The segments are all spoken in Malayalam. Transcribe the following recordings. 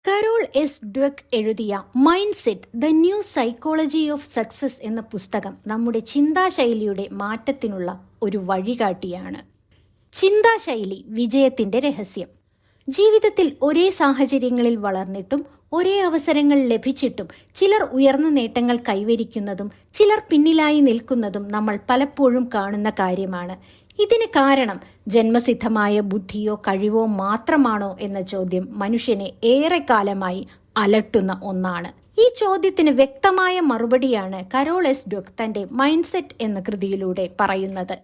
കരോൾ എസ് ഡ്വെക്ക് എഴുതിയ mind set the new psychology of success എന്ന പുസ്തകം നമ്മുടെ ചിന്താശൈലിയുടെ മാറ്റത്തിനുള്ള ഒരു വഴികാട്ടിയാണ്. ചിന്താശൈലി വിജയത്തിന്റെ രഹസ്യം. ജീവിതത്തിൽ ഒരേ സാഹചര്യങ്ങളിൽ വളർന്നിട്ടും ഒരേ അവസരങ്ങൾ ലഭിച്ചിട്ടും ചിലർ ഉയർന്ന നേട്ടങ്ങൾ കൈവരിക്കുന്നതും ചിലർ പിന്നിലായി നിൽക്കുന്നതും നമ്മൾ പലപ്പോഴും കാണുന്ന കാര്യമാണ്. ഇതിന് കാരണം ജന്മസിദ്ധമായ ബുദ്ധിയോ കഴിവോ മാത്രമാണോ എന്ന ചോദ്യം മനുഷ്യനെ ഏറെക്കാലമായി അലട്ടുന്ന ഒന്നാണ്. ഈ ചോദ്യത്തിന് വ്യക്തമായ മറുപടിയാണ് കരോൾ എസ് ഡ്വെക്ക് തന്റെ മൈൻഡ് സെറ്റ് എന്ന കൃതിയിലൂടെ പറയുന്നത്.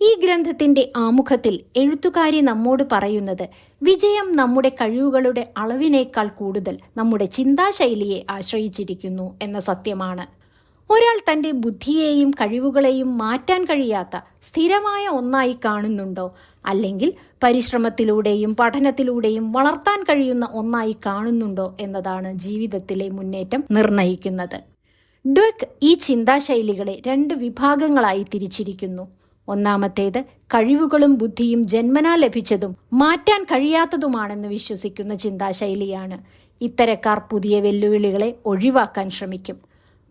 ഈ ഗ്രന്ഥത്തിന്റെ ആമുഖത്തിൽ എഴുത്തുകാരി നമ്മോട് പറയുന്നത് വിജയം നമ്മുടെ കഴിവുകളുടെ അളവിനേക്കാൾ കൂടുതൽ നമ്മുടെ ചിന്താശൈലിയെ ആശ്രയിച്ചിരിക്കുന്നു എന്ന സത്യമാണ്. ഒരാൾ തന്റെ ബുദ്ധിയെയും കഴിവുകളെയും മാറ്റാൻ കഴിയാത്ത സ്ഥിരമായ ഒന്നായി കാണുന്നുണ്ടോ, അല്ലെങ്കിൽ പരിശ്രമത്തിലൂടെയും പഠനത്തിലൂടെയും വളർത്താൻ കഴിയുന്ന ഒന്നായി കാണുന്നുണ്ടോ എന്നതാണ് ജീവിതത്തിലെ മുന്നേറ്റം നിർണയിക്കുന്നത്. ഡ്വെക്ക് ഈ ചിന്താശൈലികളെ 2 വിഭാഗങ്ങളായി തിരിച്ചിരിക്കുന്നു. ഒന്നാമത്തേത് കഴിവുകളും ബുദ്ധിയും ജന്മനാ ലഭിച്ചതും മാറ്റാൻ കഴിയാത്തതുമാണെന്ന് വിശ്വസിക്കുന്ന ചിന്താശൈലിയാണ്. ഇത്തരക്കാർ പുതിയ വെല്ലുവിളികളെ ഒഴിവാക്കാൻ ശ്രമിക്കും.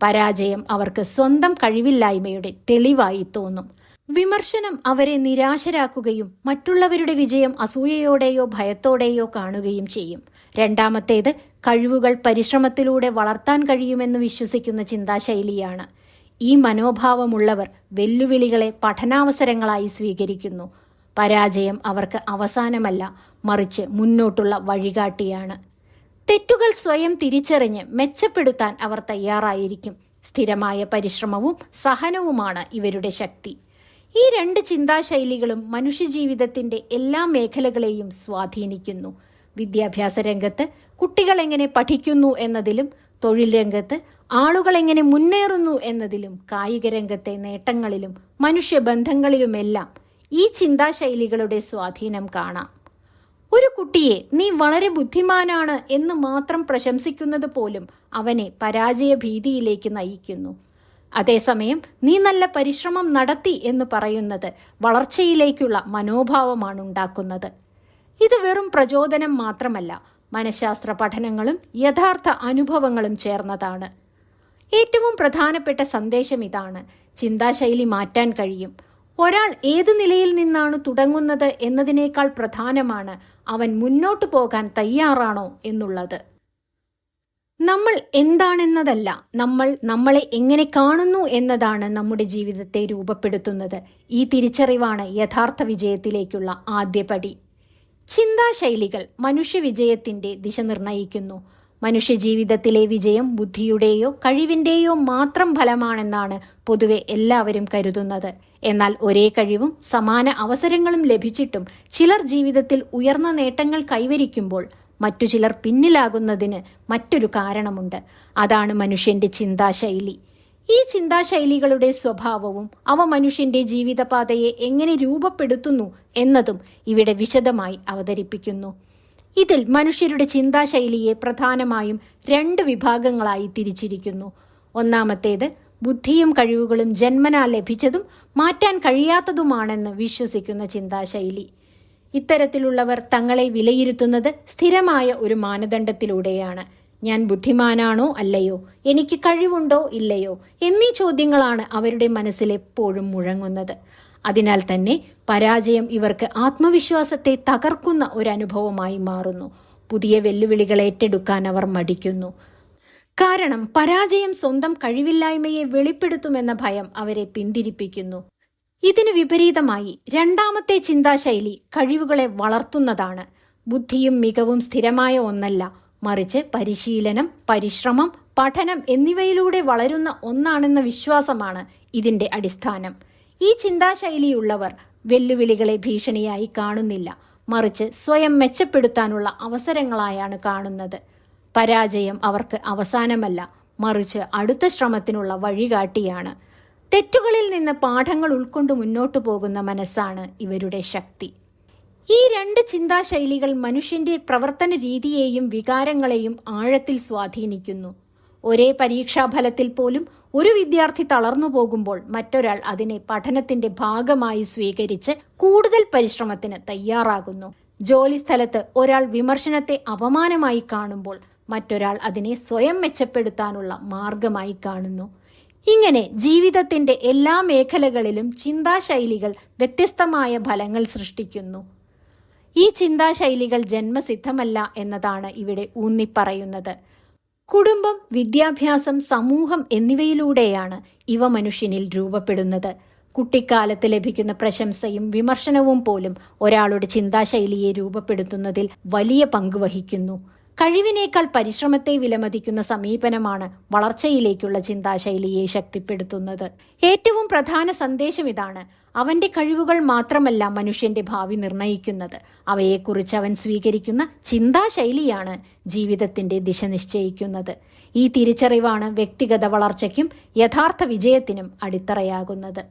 പരാജയം അവർക്ക് സ്വന്തം കഴിവില്ലായ്മയുടെ തെളിവായി തോന്നും. വിമർശനം അവരെ നിരാശരാക്കുകയും മറ്റുള്ളവരുടെ വിജയം അസൂയയോടെയോ ഭയത്തോടെയോ കാണുകയും ചെയ്യും. രണ്ടാമത്തേത് കഴിവുകൾ പരിശ്രമത്തിലൂടെ വളർത്താൻ കഴിയുമെന്ന് വിശ്വസിക്കുന്ന ചിന്താശൈലിയാണ്. ഈ മനോഭാവമുള്ളവർ വെല്ലുവിളികളെ പഠനാവസരങ്ങളായി സ്വീകരിക്കുന്നു. പരാജയം അവർക്ക് അവസാനമല്ല, മറിച്ച് മുന്നോട്ടുള്ള വഴികാട്ടിയാണ്. തെറ്റുകൾ സ്വയം തിരിച്ചറിഞ്ഞ് മെച്ചപ്പെടുത്താൻ അവർ തയ്യാറായിരിക്കും. സ്ഥിരമായ പരിശ്രമവും സഹനവുമാണ് ഇവരുടെ ശക്തി. ഈ 2 ചിന്താശൈലികളും മനുഷ്യജീവിതത്തിന്റെ എല്ലാ മേഖലകളെയും സ്വാധീനിക്കുന്നു. വിദ്യാഭ്യാസ രംഗത്ത് കുട്ടികൾ എങ്ങനെ പഠിക്കുന്നു എന്നതിലും, തൊഴിൽ രംഗത്ത് ആളുകൾ എങ്ങനെ മുന്നേറുന്നു എന്നതിലും, കായിക രംഗത്തെ നേട്ടങ്ങളിലും മനുഷ്യബന്ധങ്ങളിലുമെല്ലാം ഈ ചിന്താശൈലികളുടെ സ്വാധീനം കാണാം. ഒരു കുട്ടിയെ നീ വളരെ ബുദ്ധിമാനാണ് എന്ന് മാത്രം പ്രശംസിക്കുന്നത് പോലും അവനെ പരാജയ ഭീതിയിലേക്ക് നയിക്കുന്നു. അതേസമയം നീ നല്ല പരിശ്രമം നടത്തി എന്ന് പറയുന്നത് വളർച്ചയിലേക്കുള്ള മനോഭാവമാണ് ഉണ്ടാക്കുന്നത്. ഇത് വെറും പ്രചോദനം മാത്രമല്ല, മനഃശാസ്ത്ര പഠനങ്ങളും യഥാർത്ഥ അനുഭവങ്ങളും ചേർന്നതാണ്. ഏറ്റവും പ്രധാനപ്പെട്ട സന്ദേശം ഇതാണ്: ചിന്താശൈലി മാറ്റാൻ കഴിയും. ഒരാൾ ഏത് നിലയിൽ നിന്നാണ് തുടങ്ങുന്നത് എന്നതിനേക്കാൾ പ്രധാനമാണ് അവൻ മുന്നോട്ടു പോകാൻ തയ്യാറാണോ എന്നുള്ളത്. നമ്മൾ എന്താണെന്നതല്ല, നമ്മൾ നമ്മളെ എങ്ങനെ കാണുന്നു എന്നതാണ് നമ്മുടെ ജീവിതത്തെ രൂപപ്പെടുത്തുന്നത്. ഈ തിരിച്ചറിവാണ് യഥാർത്ഥ വിജയത്തിലേക്കുള്ള ആദ്യപടി. ചിന്താശൈലികൾ മനുഷ്യ വിജയത്തിന്റെ ദിശ നിർണയിക്കുന്നു. മനുഷ്യജീവിതത്തിലെ വിജയം ബുദ്ധിയുടെയോ കഴിവിന്റെയോ മാത്രം ഫലമാണെന്നാണ് പൊതുവെ എല്ലാവരും കരുതുന്നത്. എന്നാൽ ഒരേ കഴിവും സമാന അവസരങ്ങളും ലഭിച്ചിട്ടും ചിലർ ജീവിതത്തിൽ ഉയർന്ന നേട്ടങ്ങൾ കൈവരിക്കുമ്പോൾ മറ്റു ചിലർ പിന്നിലാകുന്നതിന് മറ്റൊരു കാരണമുണ്ട്. അതാണ് മനുഷ്യന്റെ ചിന്താശൈലി. ഈ ചിന്താശൈലികളുടെ സ്വഭാവവും അവ മനുഷ്യന്റെ ജീവിതപാതയെ എങ്ങനെ രൂപപ്പെടുത്തുന്നു എന്നതും ഇവിടെ വിശദമായി അവതരിപ്പിക്കുന്നു. ഇതിൽ മനുഷ്യരുടെ ചിന്താശൈലിയെ പ്രധാനമായും 2 വിഭാഗങ്ങളായി തിരിച്ചിരിക്കുന്നു. ഒന്നാമത്തേത് ബുദ്ധിയും കഴിവുകളും ജന്മനാ ലഭിച്ചതും മാറ്റാൻ കഴിയാത്തതുമാണെന്ന് വിശ്വസിക്കുന്ന ചിന്താശൈലി. ഇത്തരത്തിലുള്ളവർ തങ്ങളെ വിലയിരുത്തുന്നത് സ്ഥിരമായ ഒരു മാനദണ്ഡത്തിലൂടെയാണ്. ഞാൻ ബുദ്ധിമാനാണോ അല്ലയോ, എനിക്ക് കഴിവുണ്ടോ ഇല്ലയോ എന്നീ ചോദ്യങ്ങളാണ് അവരുടെ മനസ്സിൽ എപ്പോഴും മുഴങ്ങുന്നത്. അതിനാൽ തന്നെ പരാജയം ഇവർക്ക് ആത്മവിശ്വാസത്തെ തകർക്കുന്ന ഒരനുഭവമായി മാറുന്നു. പുതിയ വെല്ലുവിളികൾ ഏറ്റെടുക്കാൻ അവർ മടിക്കുന്നു. കാരണം പരാജയം സ്വന്തം കഴിവില്ലായ്മയെ വെളിപ്പെടുത്തുമെന്ന ഭയം അവരെ പിന്തിരിപ്പിക്കുന്നു. ഇതിന് വിപരീതമായി രണ്ടാമത്തെ ചിന്താശൈലി കഴിവുകളെ വളർത്തുന്നതാണ്. ബുദ്ധിയും മികവും സ്ഥിരമായ ഒന്നല്ല, മറിച്ച് പരിശീലനം, പരിശ്രമം, പഠനം എന്നിവയിലൂടെ വളരുന്ന ഒന്നാണെന്ന വിശ്വാസമാണ് ഇതിന്റെ അടിസ്ഥാനം. ഈ ചിന്താശൈലിയുള്ളവർ വെല്ലുവിളികളെ ഭീഷണിയായി കാണുന്നില്ല, മറിച്ച് സ്വയം മെച്ചപ്പെടുത്താനുള്ള അവസരങ്ങളായാണ് കാണുന്നത്. പരാജയം അവർക്ക് അവസാനമല്ല, മറിച്ച് അടുത്ത ശ്രമത്തിനുള്ള വഴികാട്ടിയാണ്. തെറ്റുകളിൽ നിന്ന് പാഠങ്ങൾ ഉൾക്കൊണ്ട് മുന്നോട്ടു പോകുന്ന മനസ്സാണ് ഇവരുടെ ശക്തി. ഈ 2 ചിന്താശൈലികൾ മനുഷ്യന്റെ പ്രവർത്തന രീതിയെയും വികാരങ്ങളെയും ആഴത്തിൽ സ്വാധീനിക്കുന്നു. ഒരേ പരീക്ഷാഫലത്തിൽ പോലും ഒരു വിദ്യാർത്ഥി തളർന്നു പോകുമ്പോൾ മറ്റൊരാൾ അതിനെ പഠനത്തിന്റെ ഭാഗമായി സ്വീകരിച്ച് കൂടുതൽ പരിശ്രമത്തിന് തയ്യാറാകുന്നു. ജോലിസ്ഥലത്ത് ഒരാൾ വിമർശനത്തെ അപമാനമായി കാണുമ്പോൾ മറ്റൊരാൾ അതിനെ സ്വയം മെച്ചപ്പെടുത്താനുള്ള മാർഗമായി കാണുന്നു. ഇങ്ങനെ ജീവിതത്തിന്റെ എല്ലാ മേഖലകളിലും ചിന്താശൈലികൾ വ്യത്യസ്തമായ ഫലങ്ങൾ സൃഷ്ടിക്കുന്നു. ഈ ചിന്താശൈലികൾ ജന്മസിദ്ധമല്ല എന്നതാണ് ഇവിടെ ഊന്നിപ്പറയുന്നത്. കുടുംബം, വിദ്യാഭ്യാസം, സമൂഹം എന്നിവയിലൂടെയാണ് ഇവ മനുഷ്യനിൽ രൂപപ്പെടുന്നത്. കുട്ടിക്കാലത്ത് ലഭിക്കുന്ന പ്രശംസയും വിമർശനവും പോലും ഒരാളുടെ ചിന്താശൈലിയെ രൂപപ്പെടുത്തുന്നതിൽ വലിയ പങ്ക് വഹിക്കുന്നു. കഴിവിനേക്കാൾ പരിശ്രമത്തെ വിലമതിക്കുന്ന സമീപനമാണ് വളർച്ചയിലേക്കുള്ള ചിന്താശൈലിയെ ശക്തിപ്പെടുത്തുന്നത്. ഏറ്റവും പ്രധാന സന്ദേശം ഇതാണ്: അവന്റെ കഴിവുകൾ മാത്രമല്ല മനുഷ്യന്റെ ഭാവി നിർണയിക്കുന്നത്, അവയെക്കുറിച്ച് അവൻ സ്വീകരിക്കുന്ന ചിന്താശൈലിയാണ് ജീവിതത്തിന്റെ ദിശ നിശ്ചയിക്കുന്നത്. ഈ തിരിച്ചറിവാണ് വ്യക്തിഗത വളർച്ചയ്ക്കും യഥാർത്ഥ വിജയത്തിനും അടിത്തറയാകുന്നത്.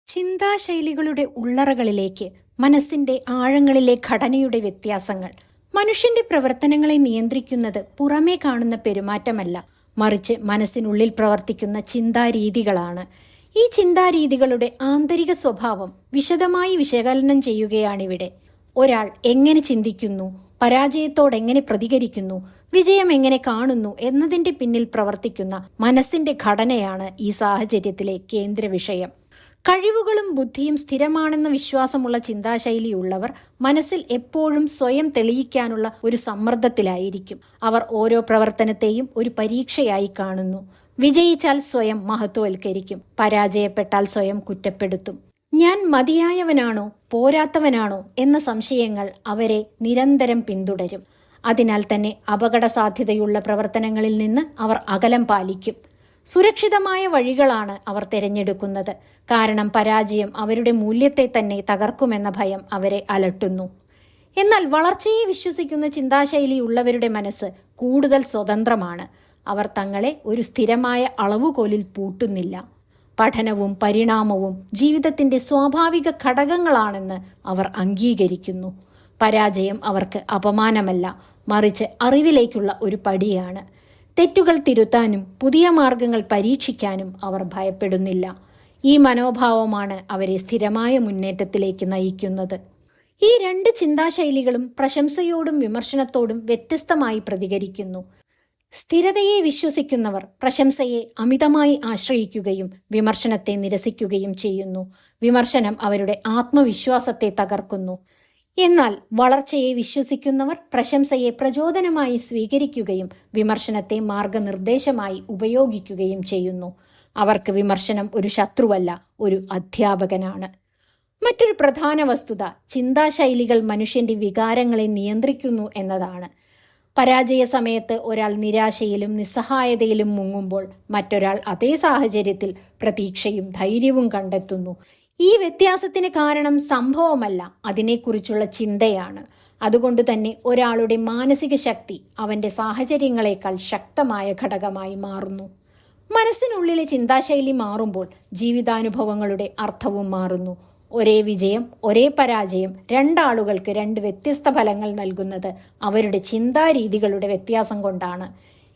ചിന്താശൈലികളുടെ ഉള്ളറകളിലേക്ക്, മനസ്സിന്റെ ആഴങ്ങളിലെ ഘടനയുടെ വ്യത്യാസങ്ങൾ. മനുഷ്യന്റെ പ്രവർത്തനങ്ങളെ നിയന്ത്രിക്കുന്നത് പുറമേ കാണുന്ന പെരുമാറ്റമല്ല, മറിച്ച് മനസ്സിനുള്ളിൽ പ്രവർത്തിക്കുന്ന ചിന്താരീതികളാണ്. ഈ ചിന്താരീതികളുടെ ആന്തരിക സ്വഭാവം വിശദമായി വിശകലനം ചെയ്യുകയാണിവിടെ. ഒരാൾ എങ്ങനെ ചിന്തിക്കുന്നു, പരാജയത്തോടെങ്ങനെ പ്രതികരിക്കുന്നു, വിജയം എങ്ങനെ കാണുന്നു എന്നതിന്റെ പിന്നിൽ പ്രവർത്തിക്കുന്ന മനസ്സിന്റെ ഘടനയാണ് ഈ സാഹചര്യത്തിലെ കേന്ദ്ര വിഷയം. കഴിവുകളും ബുദ്ധിയും സ്ഥിരമാണെന്ന വിശ്വാസമുള്ള ചിന്താശൈലിയുള്ളവർ മനസ്സിൽ എപ്പോഴും സ്വയം തെളിയിക്കാനുള്ള ഒരു സമ്മർദ്ദത്തിലായിരിക്കും. അവർ ഓരോ പ്രവർത്തനത്തെയും ഒരു പരീക്ഷയായി കാണുന്നു. വിജയിച്ചാൽ സ്വയം മഹത്വവൽക്കരിക്കും, പരാജയപ്പെട്ടാൽ സ്വയം കുറ്റപ്പെടുത്തും. ഞാൻ മതിയായവനാണോ പോരാത്തവനാണോ എന്ന സംശയങ്ങൾ അവരെ നിരന്തരം പിന്തുടരും. അതിനാൽ തന്നെ അപകട സാധ്യതയുള്ള പ്രവർത്തനങ്ങളിൽ നിന്ന് അവർ അകലം പാലിക്കും. സുരക്ഷിതമായ വഴികളാണ് അവർ തിരഞ്ഞെടുക്കുന്നത്. കാരണം പരാജയം അവരുടെ മൂല്യത്തെ തന്നെ തകർക്കുമെന്ന ഭയം അവരെ അലട്ടുന്നു. എന്നാൽ വളർച്ചയെ വിശ്വസിക്കുന്ന ചിന്താശൈലിയുള്ളവരുടെ മനസ്സ് കൂടുതൽ സ്വതന്ത്രമാണ്. അവർ തങ്ങളെ ഒരു സ്ഥിരമായ അളവുകോലിൽ പൂട്ടുന്നില്ല. പഠനവും പരിണാമവും ജീവിതത്തിന്റെ സ്വാഭാവിക ഘടകങ്ങളാണെന്ന് അവർ അംഗീകരിക്കുന്നു. പരാജയം അവർക്ക് അപമാനമല്ല, മറിച്ച് അറിവിലേക്കുള്ള ഒരു പടിയാണ്. തെറ്റുകൾ തിരുത്താനും പുതിയ മാർഗങ്ങൾ പരീക്ഷിക്കാനും അവർ ഭയപ്പെടുന്നില്ല. ഈ മനോഭാവമാണ് അവരെ സ്ഥിരമായ മുന്നേറ്റത്തിലേക്ക് നയിക്കുന്നത്. ഈ രണ്ട് ചിന്താശൈലികളും പ്രശംസയോടും വിമർശനത്തോടും വ്യത്യസ്തമായി പ്രതികരിക്കുന്നു. സ്ഥിരതയെ വിശ്വസിക്കുന്നവർ പ്രശംസയെ അമിതമായി ആശ്രയിക്കുകയും വിമർശനത്തെ നിരസിക്കുകയും ചെയ്യുന്നു. വിമർശനം അവരുടെ ആത്മവിശ്വാസത്തെ തകർക്കുന്നു. എന്നാൽ വളർച്ചയെ വിശ്വസിക്കുന്നവർ പ്രശംസയെ പ്രചോദനമായി സ്വീകരിക്കുകയും വിമർശനത്തെ മാർഗനിർദ്ദേശമായി ഉപയോഗിക്കുകയും ചെയ്യുന്നു. അവർക്ക് വിമർശനം ഒരു ശത്രുവല്ല, ഒരു അധ്യാപകനാണ്. മറ്റൊരു പ്രധാന വസ്തുത ചിന്താശൈലികൾ മനുഷ്യന്റെ വികാരങ്ങളെ നിയന്ത്രിക്കുന്നു എന്നതാണ്. പരാജയ സമയത്ത് ഒരാൾ നിരാശയിലും നിസ്സഹായതയിലും മുങ്ങുമ്പോൾ മറ്റൊരാൾ അതേ സാഹചര്യത്തിൽ പ്രതീക്ഷയും ധൈര്യവും കണ്ടെത്തുന്നു. ഈ വ്യത്യാസത്തിന് കാരണം സംഭവമല്ല, അതിനെക്കുറിച്ചുള്ള ചിന്തയാണ്. അതുകൊണ്ട് തന്നെ ഒരാളുടെ മാനസിക ശക്തി അവന്റെ സാഹചര്യങ്ങളെക്കാൾ ശക്തമായ ഘടകമായി മാറുന്നു. മനസ്സിനുള്ളിലെ ചിന്താശൈലി മാറുമ്പോൾ ജീവിതാനുഭവങ്ങളുടെ അർത്ഥവും മാറുന്നു. ഒരേ വിജയം, ഒരേ പരാജയം രണ്ടാളുകൾക്ക് രണ്ട് വ്യത്യസ്ത ഫലങ്ങൾ നൽകുന്നത് അവരുടെ ചിന്താരീതികളുടെ വ്യത്യാസം കൊണ്ടാണ്.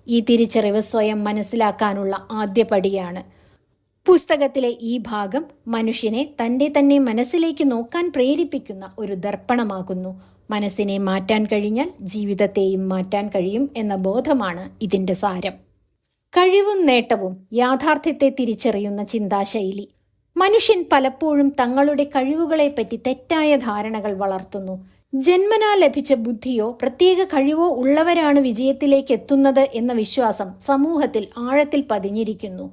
ഈ തിരിച്ചറിവ് സ്വയം മനസ്സിലാക്കാനുള്ള ആദ്യപടിയാണ്. പുസ്തകത്തിലെ ഈ ഭാഗം മനുഷ്യനെ തൻ്റെ തന്നെ മനസ്സിലേക്ക് നോക്കാൻ പ്രേരിപ്പിക്കുന്ന ഒരു ദർപ്പണമാകുന്നു. മനസ്സിനെ മാറ്റാൻ കഴിഞ്ഞാൽ ജീവിതത്തെയും മാറ്റാൻ കഴിയും എന്ന ബോധമാണ് ഇതിൻ്റെ സാരം. കഴിവും നേട്ടവും യാഥാർത്ഥ്യത്തെ തിരിച്ചറിയുന്ന ചിന്താശൈലി. മനുഷ്യൻ പലപ്പോഴും തങ്ങളുടെ കഴിവുകളെപ്പറ്റി തെറ്റായ ധാരണകൾ വളർത്തുന്നു. ജന്മനാ ലഭിച്ച ബുദ്ധിയോ പ്രത്യേക കഴിവോ ഉള്ളവരാണ് വിജയത്തിലേക്ക് എത്തുന്നത് എന്ന വിശ്വാസം സമൂഹത്തിൽ ആഴത്തിൽ പതിഞ്ഞിരിക്കുന്നു.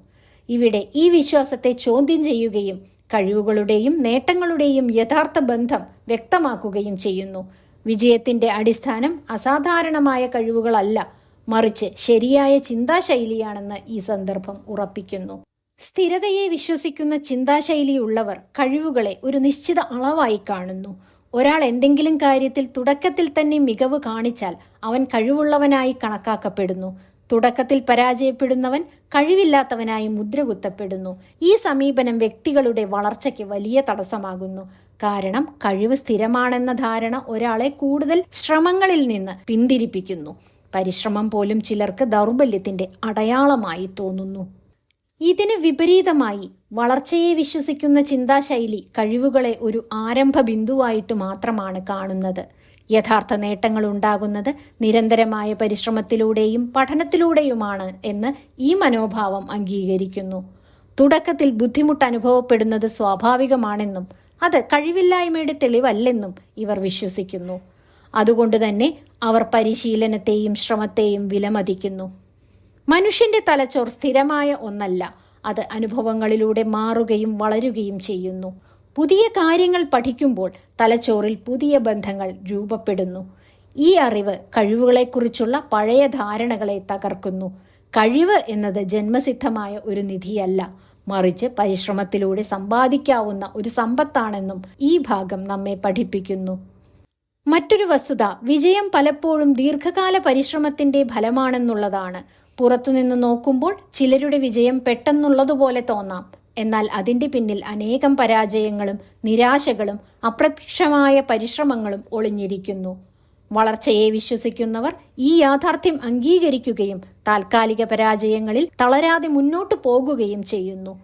ഇവിടെ ഈ വിശ്വാസത്തെ ചോദ്യം ചെയ്യുകയും കഴിവുകളുടെയും നേട്ടങ്ങളുടെയും യഥാർത്ഥ ബന്ധം വ്യക്തമാക്കുകയും ചെയ്യുന്നു. വിജയത്തിന്റെ അടിസ്ഥാനം അസാധാരണമായ കഴിവുകളല്ല, മറിച്ച് ശരിയായ ചിന്താശൈലിയാണെന്ന് ഈ സന്ദർഭം ഉറപ്പിക്കുന്നു. സ്ഥിരതയെ വിശ്വസിക്കുന്ന ചിന്താശൈലിയുള്ളവർ കഴിവുകളെ ഒരു നിശ്ചിത അളവായി കാണുന്നു. ഒരാൾ എന്തെങ്കിലും കാര്യത്തിൽ തുടക്കത്തിൽ തന്നെ മികവ് കാണിച്ചാൽ അവൻ കഴിവുള്ളവനായി കണക്കാക്കപ്പെടുന്നു. തുടക്കത്തിൽ പരാജയപ്പെടുന്നവൻ കഴിവില്ലാത്തവനായി മുദ്രകുത്തപ്പെടുന്നു. ഈ സമീപനം വ്യക്തികളുടെ വളർച്ചയ്ക്ക് വലിയ തടസ്സമാകുന്നു. കാരണം കഴിവ് സ്ഥിരമാണെന്ന ധാരണ ഒരാളെ കൂടുതൽ ശ്രമങ്ങളിൽ നിന്ന് പിന്തിരിപ്പിക്കുന്നു. പരിശ്രമം പോലും ചിലർക്ക് ദൗർബല്യത്തിന്റെ അടയാളമായി തോന്നുന്നു. ഇതിന് വിപരീതമായി വളർച്ചയെ വിശ്വസിക്കുന്ന ചിന്താശൈലി കഴിവുകളെ ഒരു ആരംഭ ബിന്ദുവായിട്ട് മാത്രമാണ് കാണുന്നത്. യഥാർത്ഥ നേട്ടങ്ങൾ ഉണ്ടാകുന്നത് നിരന്തരമായ പരിശ്രമത്തിലൂടെയും പഠനത്തിലൂടെയുമാണ് എന്ന് ഈ മനോഭാവം അംഗീകരിക്കുന്നു. തുടക്കത്തിൽ ബുദ്ധിമുട്ട് അനുഭവപ്പെടുന്നത് സ്വാഭാവികമാണെന്നും അത് കഴിവില്ലായ്മയുടെ തെളിവല്ലെന്നും ഇവർ വിശ്വസിക്കുന്നു. അതുകൊണ്ട് തന്നെ അവർ പരിശീലനത്തെയും ശ്രമത്തെയും വിലമതിക്കുന്നു. മനുഷ്യന്റെ തലച്ചോർ സ്ഥിരമായ ഒന്നല്ല, അത് അനുഭവങ്ങളിലൂടെ മാറുകയും വളരുകയും ചെയ്യുന്നു. പുതിയ കാര്യങ്ങൾ പഠിക്കുമ്പോൾ തലച്ചോറിൽ പുതിയ ബന്ധങ്ങൾ രൂപപ്പെടുന്നു. ഈ അറിവ് കഴിവുകളെക്കുറിച്ചുള്ള പഴയ ധാരണകളെ തകർക്കുന്നു. കഴിവ് എന്നത് ജന്മസിദ്ധമായ ഒരു നിധിയല്ല, മറിച്ച് പരിശ്രമത്തിലൂടെ സമ്പാദിക്കാവുന്ന ഒരു സമ്പത്താണെന്നും ഈ ഭാഗം നമ്മെ പഠിപ്പിക്കുന്നു. മറ്റൊരു വസ്തുത വിജയം പലപ്പോഴും ദീർഘകാല പരിശ്രമത്തിന്റെ ഫലമാണെന്നുള്ളതാണ്. പുറത്തുനിന്ന് നോക്കുമ്പോൾ ചിലരുടെ വിജയം പെട്ടെന്നുള്ളതുപോലെ തോന്നാം. എന്നാൽ അതിന്റെ പിന്നിൽ അനേകം പരാജയങ്ങളും നിരാശകളും അപ്രത്യക്ഷമായ പരിശ്രമങ്ങളും ഒളിഞ്ഞിരിക്കുന്നു. വളർച്ചയെ വിശ്വസിക്കുന്നവർ ഈ യാഥാർത്ഥ്യം അംഗീകരിക്കുകയും താൽക്കാലിക പരാജയങ്ങളിൽ തളരാതെ മുന്നോട്ടു പോകുകയും ചെയ്യുന്നു.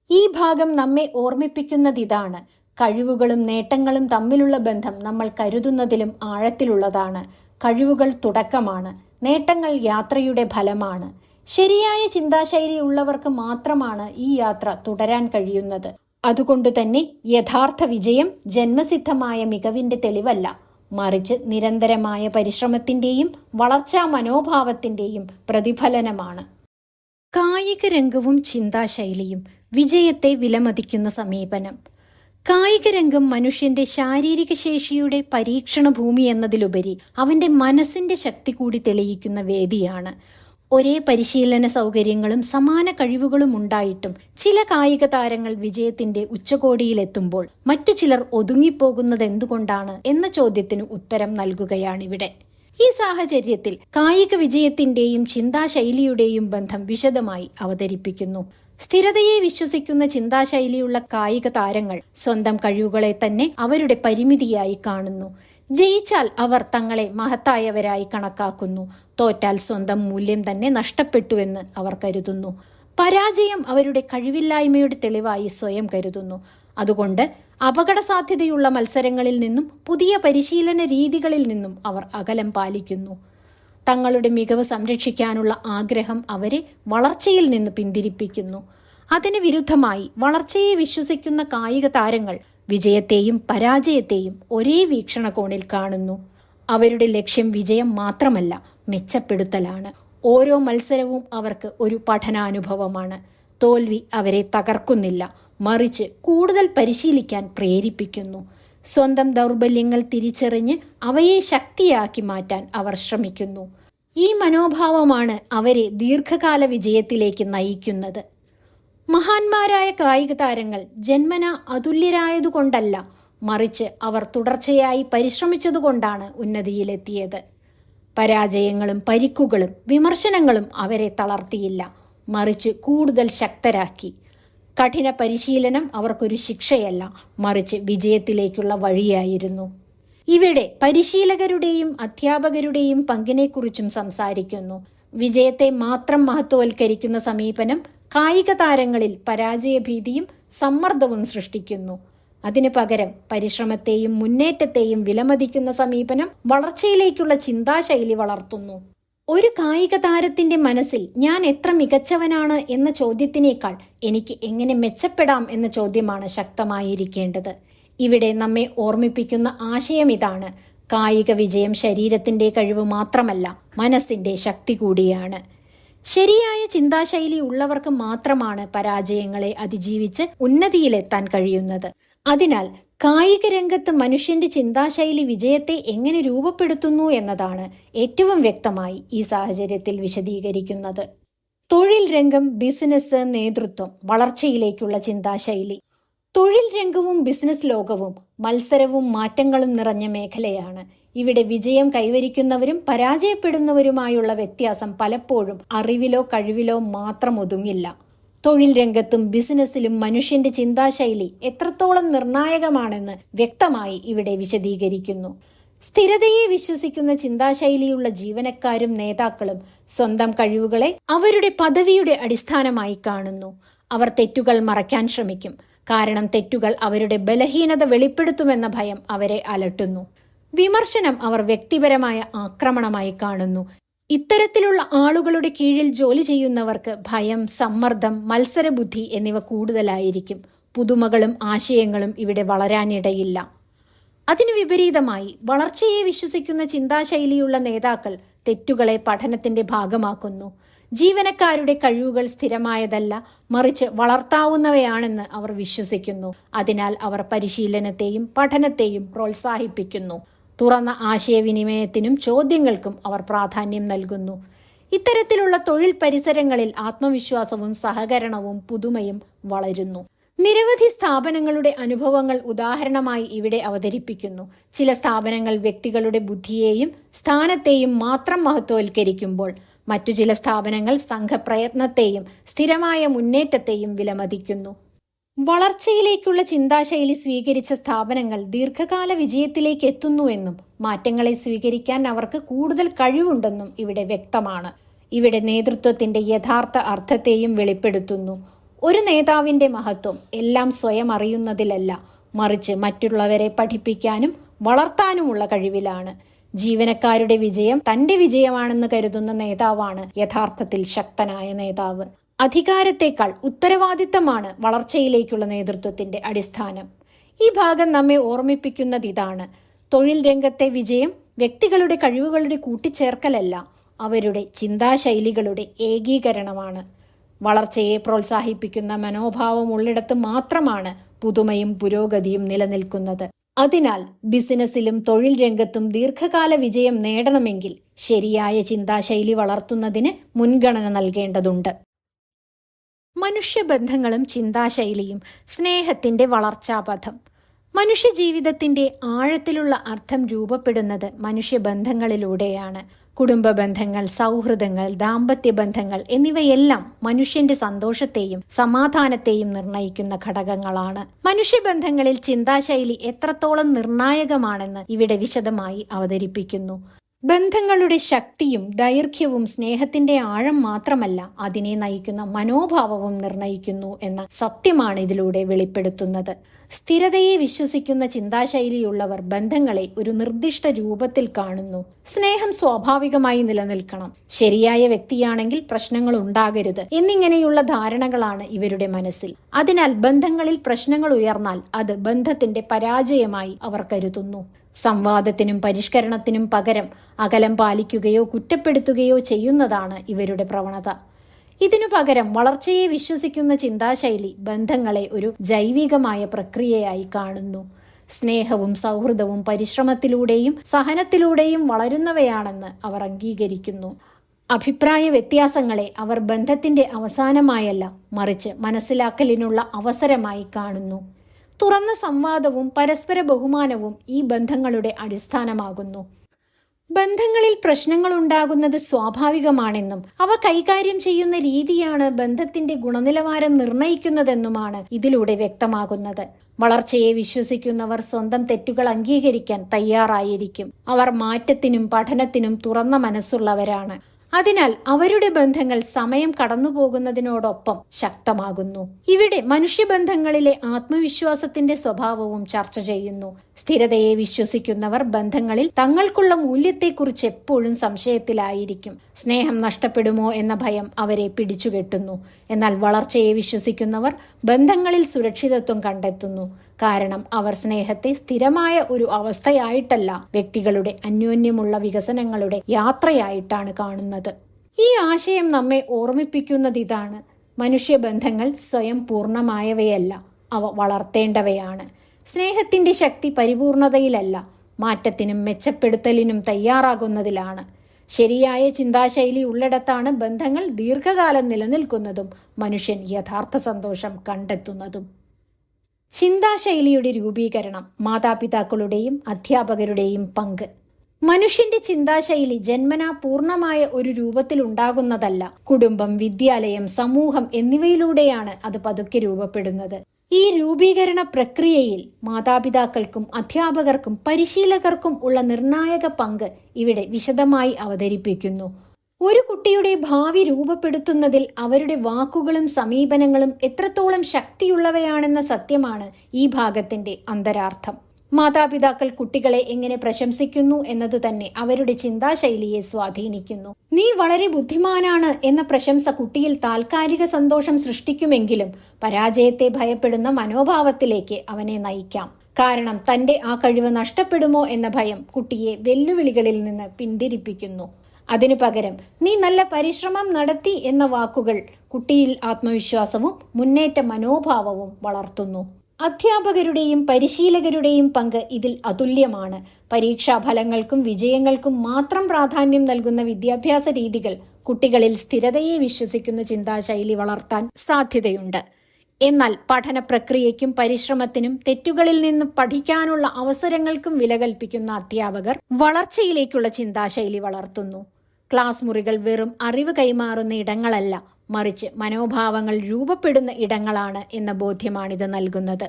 ഈ ഭാഗം നമ്മെ ഓർമ്മിപ്പിക്കുന്നതിതാണ്: കഴിവുകളും നേട്ടങ്ങളും തമ്മിലുള്ള ബന്ധം നമ്മൾ കരുതുന്നതിലും ആഴത്തിലുള്ളതാണ്. കഴിവുകൾ തുടക്കമാണ്, നേട്ടങ്ങൾ യാത്രയുടെ ഫലമാണ്. ശരിയായ ചിന്താശൈലി ഉള്ളവർക്ക് മാത്രമാണ് ഈ യാത്ര തുടരാൻ കഴിയുന്നത്. അതുകൊണ്ടുതന്നെ യഥാർത്ഥ വിജയം ജന്മസിദ്ധമായ മികവിന്റെ തെളിവല്ല, മറിച്ച് നിരന്തരമായ പരിശ്രമത്തിന്റെയും വളർച്ചാ മനോഭാവത്തിന്റെയും പ്രതിഫലനമാണ്. കായിക രംഗവും ചിന്താശൈലിയും വിജയത്തെ വിലമതിക്കുന്ന സമീപനം. കായിക രംഗം മനുഷ്യന്റെ ശാരീരിക ശേഷിയുടെ പരീക്ഷണ ഭൂമി എന്നതിലുപരി അവന്റെ മനസ്സിന്റെ ശക്തി കൂടി തെളിയിക്കുന്ന വേദിയാണ്. ഒരേ പരിശീലന സൗകര്യങ്ങളും സമാന കഴിവുകളും ഉണ്ടായിട്ടും ചില കായിക താരങ്ങൾ വിജയത്തിന്റെ ഉച്ചകോടിയിലെത്തുമ്പോൾ മറ്റു ചിലർ ഒതുങ്ങിപ്പോകുന്നത് എന്തുകൊണ്ടാണ് എന്ന ചോദ്യത്തിന് ഉത്തരം നൽകുകയാണിവിടെ. ഈ സാഹചര്യത്തിൽ കായിക വിജയത്തിന്റെയും ചിന്താശൈലിയുടെയും ബന്ധം വിശദമായി അവതരിപ്പിക്കുന്നു. സ്ഥിരതയെ വിശ്വസിക്കുന്ന ചിന്താശൈലിയുള്ള കായിക താരങ്ങൾ സ്വന്തം കഴിവുകളെ തന്നെ അവരുടെ പരിമിതിയായി കാണുന്നു. ജയിച്ചാൽ അവർ തങ്ങളെ മഹത്തായവരായി കണക്കാക്കുന്നു. തോറ്റാൽ സ്വന്തം മൂല്യം തന്നെ നഷ്ടപ്പെട്ടുവെന്ന് അവർ കരുതുന്നു. പരാജയം അവരുടെ കഴിവില്ലായ്മയുടെ തെളിവായി സ്വയം കരുതുന്നു. അതുകൊണ്ട് അപകട സാധ്യതയുള്ള മത്സരങ്ങളിൽ നിന്നും പുതിയ പരിശീലന രീതികളിൽ നിന്നും അവർ അകലം പാലിക്കുന്നു. തങ്ങളുടെ മികവ് സംരക്ഷിക്കാനുള്ള ആഗ്രഹം അവരെ വളർച്ചയിൽ നിന്ന് പിന്തിരിപ്പിക്കുന്നു. അതിന് വിരുദ്ധമായി വളർച്ചയെ വിശ്വസിക്കുന്ന കായിക താരങ്ങൾ വിജയത്തെയും പരാജയത്തെയും ഒരേ വീക്ഷണകോണിൽ കാണുന്നു. അവരുടെ ലക്ഷ്യം വിജയം മാത്രമല്ല, മെച്ചപ്പെടുത്തലാണ്. ഓരോ മത്സരവും അവർക്ക് ഒരു പഠനാനുഭവമാണ്. തോൽവി അവരെ തകർക്കുന്നില്ല, മറിച്ച് കൂടുതൽ പരിശീലിക്കാൻ പ്രേരിപ്പിക്കുന്നു. സ്വന്തം ദൗർബല്യങ്ങൾ തിരിച്ചറിഞ്ഞ് അവയെ ശക്തിയാക്കി മാറ്റാൻ അവർ ശ്രമിക്കുന്നു. ഈ മനോഭാവമാണ് അവരെ ദീർഘകാല വിജയത്തിലേക്ക് നയിക്കുന്നത്. മഹാന്മാരായ കായിക താരങ്ങൾ ജന്മന അതുല്യരായതുകൊണ്ടല്ല, മറിച്ച് അവർ തുടർച്ചയായി പരിശ്രമിച്ചതുകൊണ്ടാണ് ഉന്നതിയിലെത്തിയത്. പരാജയങ്ങളും പരിക്കുകളും വിമർശനങ്ങളും അവരെ തളർത്തിയില്ല, മറിച്ച് കൂടുതൽ ശക്തരാക്കി. കഠിന പരിശീലനം അവർക്കൊരു ശിക്ഷയല്ല, മറിച്ച് വിജയത്തിലേക്കുള്ള വഴിയായിരുന്നു. ഇവിടെ പരിശീലകരുടെയും അധ്യാപകരുടെയും പങ്കിനെക്കുറിച്ചും സംസാരിക്കുന്നു. വിജയത്തെ മാത്രം മഹത്വവൽക്കരിക്കുന്ന സമീപനം കായിക താരങ്ങളിൽ പരാജയഭീതിയും സമ്മർദ്ദവും സൃഷ്ടിക്കുന്നു. അതിനു പകരം പരിശ്രമത്തെയും മുന്നേറ്റത്തെയും വിലമതിക്കുന്ന സമീപനം വളർച്ചയിലേക്കുള്ള ചിന്താശൈലി വളർത്തുന്നു. ഒരു കായിക താരത്തിന്റെ മനസ്സിൽ ഞാൻ എത്ര മികച്ചവനാണ് എന്ന ചോദ്യത്തിനേക്കാൾ എനിക്ക് എങ്ങനെ മെച്ചപ്പെടാം എന്ന ചോദ്യമാണ് ശക്തമായിരിക്കേണ്ടത്. ഇവിടെ നമ്മെ ഓർമ്മിപ്പിക്കുന്ന ആശയം ഇതാണ്: കായിക വിജയം ശരീരത്തിന്റെ കഴിവ് മാത്രമല്ല, മനസ്സിന്റെ ശക്തി കൂടിയാണ്. ശരിയായ ചിന്താശൈലി ഉള്ളവർക്ക് മാത്രമാണ് പരാജയങ്ങളെ അതിജീവിച്ച് ഉന്നതിയിലെത്താൻ കഴിയുന്നത്. അതിനാൽ കായിക രംഗത്ത് മനുഷ്യന്റെ ചിന്താശൈലി വിജയത്തെ എങ്ങനെ രൂപപ്പെടുത്തുന്നു എന്നതാണ് ഏറ്റവും വ്യക്തമായി ഈ സാഹചര്യത്തിൽ വിശദീകരിക്കുന്നത്. തൊഴിൽ രംഗം, ബിസിനസ്, നേതൃത്വം, വളർച്ചയിലേക്കുള്ള ചിന്താശൈലി. തൊഴിൽ രംഗവും ബിസിനസ് ലോകവും മത്സരവും മാറ്റങ്ങളും നിറഞ്ഞ മേഖലയാണ്. ഇവിടെ വിജയം കൈവരിക്കുന്നവരും പരാജയപ്പെടുന്നവരുമായുള്ള വ്യത്യാസം പലപ്പോഴും അറിവിലോ കഴിവിലോ മാത്രം ഒതുങ്ങില്ല. തൊഴിൽ രംഗത്തും ബിസിനസ്സിലും മനുഷ്യന്റെ ചിന്താശൈലി എത്രത്തോളം നിർണായകമാണെന്ന് വ്യക്തമായി ഇവിടെ വിശദീകരിക്കുന്നു. സ്ഥിരതയെ വിശ്വസിക്കുന്ന ചിന്താശൈലിയുള്ള ജീവനക്കാരും നേതാക്കളും സ്വന്തം കഴിവുകളെ അവരുടെ പദവിയുടെ അടിസ്ഥാനമായി കാണുന്നു. അവർ തെറ്റുകൾ മറയ്ക്കാൻ ശ്രമിക്കും, കാരണം തെറ്റുകൾ അവരുടെ ബലഹീനത വെളിപ്പെടുത്തുമെന്ന ഭയം അവരെ അലട്ടുന്നു. വിമർശനം അവർ വ്യക്തിപരമായ ആക്രമണമായി കാണുന്നു. ഇത്തരത്തിലുള്ള ആളുകളുടെ കീഴിൽ ജോലി ചെയ്യുന്നവർക്ക് ഭയം, സമ്മർദ്ദം, മത്സരബുദ്ധി എന്നിവ കൂടുതലായിരിക്കും. പുതുമകളും ആശയങ്ങളും ഇവിടെ വളരാനിടയില്ല. അതിനു വിപരീതമായി വളർച്ചയെ വിശ്വസിക്കുന്ന ചിന്താശൈലിയുള്ള നേതാക്കൾ തെറ്റുകളെ പഠനത്തിന്റെ ഭാഗമാക്കുന്നു. ജീവനക്കാരുടെ കഴിവുകൾ സ്ഥിരമായതല്ല, മറിച്ച് വളർത്താവുന്നവയാണെന്ന് അവർ വിശ്വസിക്കുന്നു. അതിനാൽ അവർ പരിശീലനത്തെയും പഠനത്തെയും പ്രോത്സാഹിപ്പിക്കുന്നു. തുറന്ന ആശയവിനിമയത്തിനും ചോദ്യങ്ങൾക്കും അവർ പ്രാധാന്യം നൽകുന്നു. ഇത്തരത്തിലുള്ള തൊഴിൽ പരിസരങ്ങളിൽ ആത്മവിശ്വാസവും സഹകരണവും പുതുമയും വളരുന്നു. നിരവധി സ്ഥാപനങ്ങളുടെ അനുഭവങ്ങൾ ഉദാഹരണമായി ഇവിടെ അവതരിപ്പിക്കുന്നു. ചില സ്ഥാപനങ്ങൾ വ്യക്തികളുടെ ബുദ്ധിയെയും സ്ഥാനത്തെയും മാത്രം മഹത്വവൽക്കരിക്കുമ്പോൾ മറ്റു ചില സ്ഥാപനങ്ങൾ സംഘപ്രയത്നത്തെയും സ്ഥിരമായ മുന്നേറ്റത്തെയും വിലമതിക്കുന്നു. വളർച്ചയിലേക്കുള്ള ചിന്താശൈലി സ്വീകരിച്ച സ്ഥാപനങ്ങൾ ദീർഘകാല വിജയത്തിലേക്ക് എത്തുന്നുവെന്നും മാറ്റങ്ങളെ സ്വീകരിക്കാൻ അവർക്ക് കൂടുതൽ കഴിവുണ്ടെന്നും ഇവിടെ വ്യക്തമാണ്. ഇവിടെ നേതൃത്വത്തിന്റെ യഥാർത്ഥ അർത്ഥത്തെയും വെളിപ്പെടുത്തുന്നു. ഒരു നേതാവിന്റെ മഹത്വം എല്ലാം സ്വയം അറിയുന്നതിലല്ല, മറിച്ച് മറ്റുള്ളവരെ പഠിപ്പിക്കാനും വളർത്താനുമുള്ള കഴിവിലാണ്. ജീവനക്കാരുടെ വിജയം തന്റെ വിജയമാണെന്ന് കരുതുന്ന നേതാവാണ് യഥാർത്ഥത്തിൽ ശക്തനായ നേതാവ്. അധികാരത്തേക്കാൾ ഉത്തരവാദിത്തമാണ് വളർച്ചയിലേക്കുള്ള നേതൃത്വത്തിന്റെ അടിസ്ഥാനം. ഈ ഭാഗം നമ്മെ ഓർമ്മിപ്പിക്കുന്നത് ഇതാണ്: തൊഴിൽ രംഗത്തെ വിജയം വ്യക്തികളുടെ കഴിവുകളുടെ കൂട്ടിച്ചേർക്കലല്ല, അവരുടെ ചിന്താശൈലികളുടെ ഏകീകരണമാണ്. വളർച്ചയെ പ്രോത്സാഹിപ്പിക്കുന്ന മനോഭാവം ഉള്ളിടത്ത് മാത്രമാണ് പുതുമയും പുരോഗതിയും നിലനിൽക്കുന്നത്. അതിനാൽ ബിസിനസ്സിലും തൊഴിൽ രംഗത്തും ദീർഘകാല വിജയം നേടണമെങ്കിൽ ശരിയായ ചിന്താശൈലി വളർത്തുന്നതിന് മുൻഗണന നൽകേണ്ടതുണ്ട്. മനുഷ്യബന്ധങ്ങളും ചിന്താശൈലിയും സ്നേഹത്തിന്റെ വളർച്ചാപഥം. മനുഷ്യജീവിതത്തിന്റെ ആഴത്തിലുള്ള അർത്ഥം രൂപപ്പെടുന്നത് മനുഷ്യബന്ധങ്ങളിലൂടെയാണ്. കുടുംബ ബന്ധങ്ങൾ, സൗഹൃദങ്ങൾ, ദാമ്പത്യ ബന്ധങ്ങൾ എന്നിവയെല്ലാം മനുഷ്യന്റെ സന്തോഷത്തെയും സമാധാനത്തെയും നിർണയിക്കുന്ന ഘടകങ്ങളാണ്. മനുഷ്യബന്ധങ്ങളിൽ ചിന്താശൈലി എത്രത്തോളം നിർണായകമാണെന്ന് ഇവിടെ വിശദമായി അവതരിപ്പിക്കുന്നു. ബന്ധങ്ങളുടെ ശക്തിയും ദൈർഘ്യവും സ്നേഹത്തിന്റെ ആഴം മാത്രമല്ല, അതിനെ നയിക്കുന്ന മനോഭാവവും നിർണയിക്കുന്നു എന്ന സത്യമാണ് ഇതിലൂടെ വെളിപ്പെടുത്തുന്നത്. സ്ഥിരതയെ വിശ്വസിക്കുന്ന ചിന്താശൈലിയുള്ളവർ ബന്ധങ്ങളെ ഒരു നിർദ്ദിഷ്ട രൂപത്തിൽ കാണുന്നു. സ്നേഹം സ്വാഭാവികമായി നിലനിൽക്കണം, ശരിയായ വ്യക്തിയാണെങ്കിൽ പ്രശ്നങ്ങൾ ഉണ്ടാകരുത് എന്നിങ്ങനെയുള്ള ധാരണകളാണ് ഇവരുടെ മനസ്സിൽ. അതിനാൽ ബന്ധങ്ങളിൽ പ്രശ്നങ്ങൾ ഉയർന്നാൽ അത് ബന്ധത്തിന്റെ പരാജയമായി അവർ കരുതുന്നു. സംവാദത്തിനും പരിഷ്കരണത്തിനും പകരം അകലം പാലിക്കുകയോ കുറ്റപ്പെടുത്തുകയോ ചെയ്യുന്നതാണ് ഇവരുടെ പ്രവണത. ഇതിനു പകരം വളർച്ചയെ വിശ്വസിക്കുന്ന ചിന്താശൈലി ബന്ധങ്ങളെ ഒരു ജൈവികമായ പ്രക്രിയയായി കാണുന്നു. സ്നേഹവും സൗഹൃദവും പരിശ്രമത്തിലൂടെയും സഹനത്തിലൂടെയും വളരുന്നവയാണെന്ന് അവർ അംഗീകരിക്കുന്നു. അഭിപ്രായ വ്യത്യാസങ്ങളെ അവർ ബന്ധത്തിന്റെ അവസാനമായല്ല, മറിച്ച് മനസ്സിലാക്കലിനുള്ള അവസരമായി കാണുന്നു. തുറന്ന സംവാദവും പരസ്പര ബഹുമാനവും ഈ ബന്ധങ്ങളുടെ അടിസ്ഥാനമാകുന്നു. ബന്ധങ്ങളിൽ പ്രശ്നങ്ങൾ ഉണ്ടാകുന്നത് സ്വാഭാവികമാണെന്നും അവ കൈകാര്യം ചെയ്യുന്ന രീതിയാണ് ബന്ധത്തിന്റെ ഗുണനിലവാരം നിർണയിക്കുന്നതെന്നുമാണ് ഇതിലൂടെ വ്യക്തമാകുന്നത്. വളർച്ചയെ വിശ്വസിക്കുന്നവർ സ്വന്തം തെറ്റുകൾ അംഗീകരിക്കാൻ തയ്യാറായിരിക്കും. അവർ മാറ്റത്തിനും പഠനത്തിനും തുറന്ന മനസ്സുള്ളവരാണ്. അതിനാൽ അവരുടെ ബന്ധങ്ങൾ സമയം കടന്നുപോകുന്നതിനോടൊപ്പം ശക്തമാകുന്നു. ഇവിടെ മനുഷ്യബന്ധങ്ങളിലെ ആത്മവിശ്വാസത്തിന്റെ സ്വഭാവവും ചർച്ച ചെയ്യുന്നു. സ്ഥിരതയെ വിശ്വസിക്കുന്നവർ ബന്ധങ്ങളിൽ തങ്ങൾക്കുള്ള മൂല്യത്തെക്കുറിച്ച് എപ്പോഴും സംശയത്തിലായിരിക്കും. സ്നേഹം നഷ്ടപ്പെടുമോ എന്ന ഭയം അവരെ പിടിച്ചുകെട്ടുന്നു. എന്നാൽ വളർച്ചയെ വിശ്വസിക്കുന്നവർ ബന്ധങ്ങളിൽ സുരക്ഷിതത്വം കണ്ടെത്തുന്നു. കാരണം അവർ സ്നേഹത്തെ സ്ഥിരമായ ഒരു അവസ്ഥയായിട്ടല്ല, വ്യക്തികളുടെ അന്യോന്യമുള്ള വികസനങ്ങളുടെ യാത്രയായിട്ടാണ് കാണുന്നത്. ഈ ആശയം നമ്മെ ഓർമ്മിപ്പിക്കുന്നത് ഇതാണ്: മനുഷ്യബന്ധങ്ങൾ സ്വയം പൂർണ്ണമായവയല്ല, അവ വളർത്തേണ്ടവയാണ്. സ്നേഹത്തിന്റെ ശക്തി പരിപൂർണതയിലല്ല, മാറ്റത്തിനും മെച്ചപ്പെടുത്തലിനും തയ്യാറാകുന്നതിലാണ്. ശരിയായ ചിന്താശൈലി ഉള്ളിടത്താണ് ബന്ധങ്ങൾ ദീർഘകാലം നിലനിൽക്കുന്നതും മനുഷ്യൻ യഥാർത്ഥ സന്തോഷം കണ്ടെത്തുന്നതും. ചിന്താശൈലിയുടെ രൂപീകരണം. മാതാപിതാക്കളുടെയും അധ്യാപകരുടെയും പങ്ക്. മനുഷ്യന്റെ ചിന്താശൈലി ജന്മനാ പൂർണ്ണമായ ഒരു രൂപത്തിൽ ഉണ്ടാകുന്നതല്ല. കുടുംബം, വിദ്യാലയം, സമൂഹം എന്നിവയിലൂടെയാണ് അത് പതുക്കെ രൂപപ്പെടുന്നത്. ഈ രൂപീകരണ പ്രക്രിയയിൽ മാതാപിതാക്കൾക്കും അധ്യാപകർക്കും പരിശീലകർക്കും ഉള്ള നിർണായക പങ്ക് ഇവിടെ വിശദമായി അവതരിപ്പിക്കുന്നു. ഒരു കുട്ടിയുടെ ഭാവി രൂപപ്പെടുത്തുന്നതിൽ അവരുടെ വാക്കുകളും സമീപനങ്ങളും എത്രത്തോളം ശക്തിയുള്ളവയാണെന്ന സത്യമാണ് ഈ ഭാഗത്തിന്റെ അന്തരാർത്ഥം. മാതാപിതാക്കൾ കുട്ടികളെ എങ്ങനെ പ്രശംസിക്കുന്നു എന്നതു തന്നെ അവരുടെ ചിന്താശൈലിയെ സ്വാധീനിക്കുന്നു. നീ വളരെ ബുദ്ധിമാനാണ് എന്ന പ്രശംസ കുട്ടിയിൽ താൽക്കാലിക സന്തോഷം സൃഷ്ടിക്കുമെങ്കിലും പരാജയത്തെ ഭയപ്പെടുന്ന മനോഭാവത്തിലേക്ക് അവനെ നയിക്കാം. കാരണം തന്റെ ആ കഴിവ് നഷ്ടപ്പെടുമോ എന്ന ഭയം കുട്ടിയെ വെല്ലുവിളികളിൽ നിന്ന് പിന്തിരിപ്പിക്കുന്നു. അതിനു പകരം നീ നല്ല പരിശ്രമം നടത്തി എന്ന വാക്കുകൾ കുട്ടിയിൽ ആത്മവിശ്വാസവും മുന്നേറ്റ മനോഭാവവും വളർത്തുന്നു. അധ്യാപകരുടെയും പരിശീലകരുടെയും പങ്ക് ഇതിൽ അതുല്യമാണ്. പരീക്ഷാ ഫലങ്ങൾക്കും വിജയങ്ങൾക്കും മാത്രം പ്രാധാന്യം നൽകുന്ന വിദ്യാഭ്യാസ രീതികൾ കുട്ടികളിൽ സ്ഥിരതയെ വിശ്വസിക്കുന്ന ചിന്താശൈലി വളർത്താൻ സാധ്യതയുണ്ട്. എന്നാൽ പഠന പ്രക്രിയയ്ക്കും പരിശ്രമത്തിനും തെറ്റുകളിൽ നിന്ന് പഠിക്കാനുള്ള അവസരങ്ങൾക്കും വില കൽപ്പിക്കുന്ന അധ്യാപകർ വളർച്ചയിലേക്കുള്ള ചിന്താശൈലി വളർത്തുന്നു. ക്ലാസ് മുറികൾ വെറും അറിവ് കൈമാറുന്ന ഇടങ്ങളല്ല, മറിച്ച് മനോഭാവങ്ങൾ രൂപപ്പെടുന്ന ഇടങ്ങളാണ് എന്ന ബോധ്യമാണിത് നൽകുന്നത്.